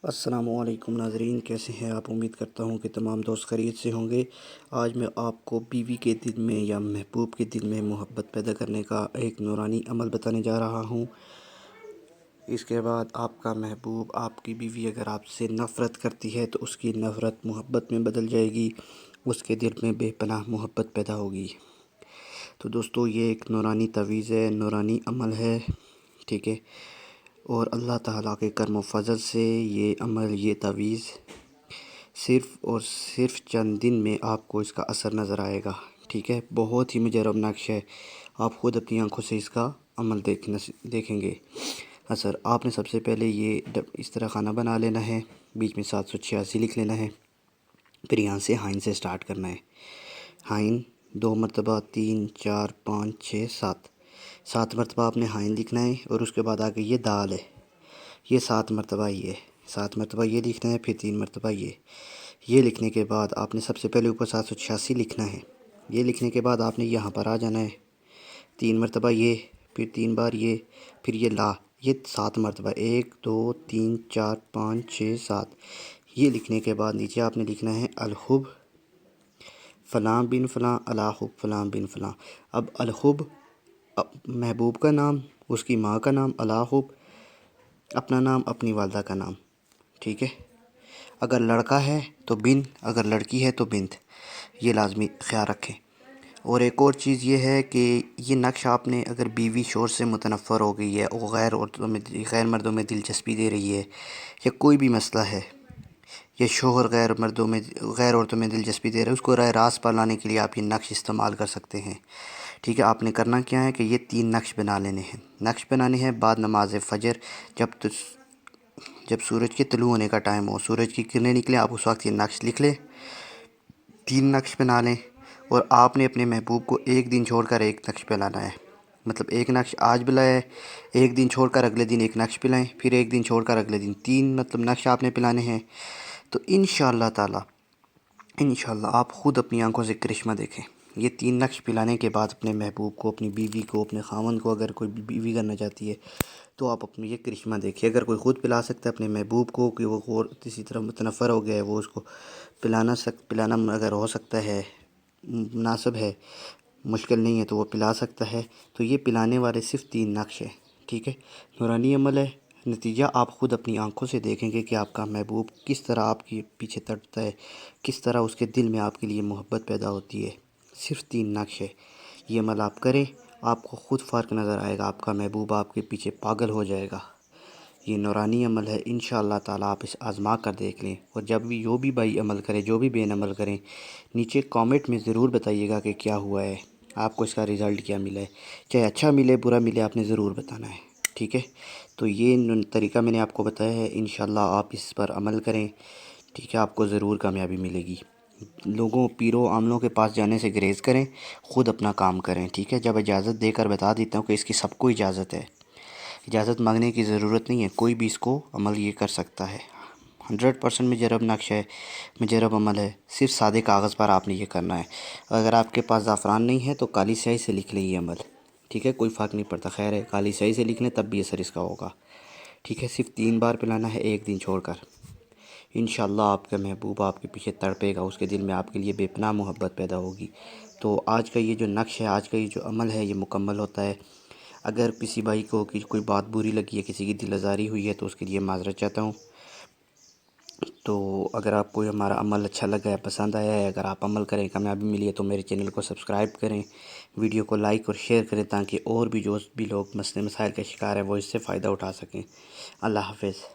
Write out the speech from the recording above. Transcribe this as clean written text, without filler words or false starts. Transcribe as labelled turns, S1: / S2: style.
S1: السلام علیکم ناظرین، کیسے ہیں آپ؟ امید کرتا ہوں کہ تمام دوست خیریت سے ہوں گے۔ آج میں آپ کو بیوی کے دل میں یا محبوب کے دل میں محبت پیدا کرنے کا ایک نورانی عمل بتانے جا رہا ہوں۔ اس کے بعد آپ کا محبوب، آپ کی بیوی اگر آپ سے نفرت کرتی ہے تو اس کی نفرت محبت میں بدل جائے گی، اس کے دل میں بے پناہ محبت پیدا ہوگی۔ تو دوستو، یہ ایک نورانی تعویذ ہے، نورانی عمل ہے، ٹھیک ہے؟ اور اللہ تعالیٰ کے کرم و فضل سے یہ عمل، یہ تعویذ صرف اور صرف چند دن میں آپ کو اس کا اثر نظر آئے گا، ٹھیک ہے؟ بہت ہی مجرب نقش ہے، آپ خود اپنی آنکھوں سے اس کا عمل دیکھیں گے اثر۔ آپ نے سب سے پہلے یہ اس طرح کھانا بنا لینا ہے، بیچ میں 786 لکھ لینا ہے، پھر یہاں سے ہائن سے سٹارٹ کرنا ہے۔ ہائن 2 مرتبہ، 3، 4، 5، 6، 7 مرتبہ آپ نے ہائن لکھنا ہے، اور اس کے بعد آگے یہ دال ہے، یہ 7 مرتبہ، یہ 7 مرتبہ یہ لکھنا ہے، پھر 3 مرتبہ یہ لکھنے کے بعد آپ نے سب سے پہلے اوپر 786 لکھنا ہے۔ یہ لکھنے کے بعد آپ نے یہاں پر آ جانا ہے، 3 مرتبہ یہ، پھر 3 بار پھر یہ 7 مرتبہ، 1، 2، 3، 4، 5، 6، 7۔ یہ لکھنے کے بعد نیچے آپ نے لکھنا ہے الحب فلاں بن فلاں، الحب فلاں بن فلاں۔ اب الحب محبوب کا نام، اس کی ماں کا نام، الحب اپنا نام، اپنی والدہ کا نام، ٹھیک ہے؟ اگر لڑکا ہے تو بن، اگر لڑکی ہے تو بنت، یہ لازمی خیال رکھیں۔ اور ایک اور چیز یہ ہے کہ یہ نقش آپ نے، اگر بیوی شوہر سے متنفر ہو گئی ہے، وہ غیر مردوں میں دلچسپی دے رہی ہے، یا کوئی بھی مسئلہ ہے، یا شوہر غیر عورتوں میں دلچسپی دے رہا ہے، اس کو راہ راست پر لانے کے لیے آپ یہ نقش استعمال کر سکتے ہیں، ٹھیک ہے؟ آپ نے کرنا کیا ہے کہ یہ 3 نقش بنا لینے ہیں۔ نقش بنانے ہیں بعد نماز فجر، جب سورج کے طلوع ہونے کا ٹائم ہو، سورج کی کرنیں نکلیں، آپ اس وقت یہ نقش لکھ لیں، 3 نقش بنا لیں۔ اور آپ نے اپنے محبوب کو ایک دن چھوڑ کر ایک نقش پہ لانا ہے، مطلب ایک نقش آج پلائے ہے، ایک دن چھوڑ کر اگلے دن ایک نقش پلائیں، پھر ایک دن چھوڑ کر اگلے دن 3 مطلب نقش آپ نے پلانے ہیں۔ تو انشاءاللہ تعالی، انشاءاللہ آپ خود اپنی آنکھوں سے کرشمہ دیکھیں۔ یہ 3 نقش پلانے کے بعد اپنے محبوب کو، اپنی بیوی کو، اپنے خاوند کو، اگر کوئی بیوی کرنا چاہتی ہے تو آپ اپنی یہ کرشمہ دیکھیں۔ اگر کوئی خود پلا سکتا ہے اپنے محبوب کو کہ وہ اور کسی طرح متنفر ہو گیا ہے، وہ اس کو پلانا اگر ہو سکتا ہے، مناسب ہے، مشکل نہیں ہے تو وہ پلا سکتا ہے۔ تو یہ پلانے والے صرف 3 نقش ہیں، ٹھیک ہے؟ نورانی عمل ہے، نتیجہ آپ خود اپنی آنکھوں سے دیکھیں گے کہ آپ کا محبوب کس طرح آپ کے پیچھے تڑپتا ہے، کس طرح اس کے دل میں آپ کے لیے محبت پیدا ہوتی ہے۔ صرف 3 نقش ہے، یہ عمل آپ کریں، آپ کو خود فرق نظر آئے گا، آپ کا محبوب آپ کے پیچھے پاگل ہو جائے گا۔ یہ نورانی عمل ہے، انشاءاللہ تعالیٰ آپ اس آزما کر دیکھ لیں، اور جب بھی جو بھی بھائی عمل کرے، جو بھی بہن عمل کریں، نیچے کامنٹ میں ضرور بتائیے گا کہ کیا ہوا ہے، آپ کو اس کا رزلٹ کیا ملا ہے، چاہے اچھا ملے برا ملے، آپ نے ضرور بتانا ہے، ٹھیک ہے؟ تو یہ طریقہ میں نے آپ کو بتایا ہے، انشاءاللہ آپ اس پر عمل کریں، ٹھیک ہے؟ آپ کو ضرور کامیابی ملے گی۔ لوگوں، پیروں، عاملوں کے پاس جانے سے گریز کریں، خود اپنا کام کریں، ٹھیک ہے؟ جب اجازت دے کر بتا دیتا ہوں کہ اس کی سب کو اجازت ہے، اجازت مانگنے کی ضرورت نہیں ہے، کوئی بھی اس کو عمل یہ کر سکتا ہے۔ 100% مجرب نقش ہے، مجرب عمل ہے، صرف سادے کاغذ پر آپ نے یہ کرنا ہے۔ اگر آپ کے پاس زعفران نہیں ہے تو کالی سیاہی سے لکھ لیں یہ عمل، ٹھیک ہے؟ کوئی فرق نہیں پڑتا، خیر ہے، کالی سیاہی سے لکھ لیں تب بھی اثر اس کا ہوگا، ٹھیک ہے؟ صرف 3 بار پلانا ہے، ایک دن چھوڑ کر۔ انشاءاللہ آپ کا محبوب آپ کے پیچھے تڑپے گا، اس کے دل میں آپ کے لیے بے پناہ محبت پیدا ہوگی۔ تو آج کا یہ جو نقش ہے، آج کا یہ جو عمل ہے، یہ مکمل ہوتا ہے۔ اگر کسی بھائی کو کوئی بات بری لگی ہے، کسی کی دل آزاری ہوئی ہے تو اس کے لیے معذرت چاہتا ہوں۔ تو اگر آپ کو ہمارا عمل اچھا لگا ہے، پسند آیا ہے، اگر آپ عمل کریں، کامیابی ملی ہے، تو میرے چینل کو سبسکرائب کریں، ویڈیو کو لائک اور شیئر کریں، تاکہ اور بھی جو بھی لوگ مسائل کا شکار ہیں وہ اس سے فائدہ اٹھا سکیں۔ اللہ حافظ۔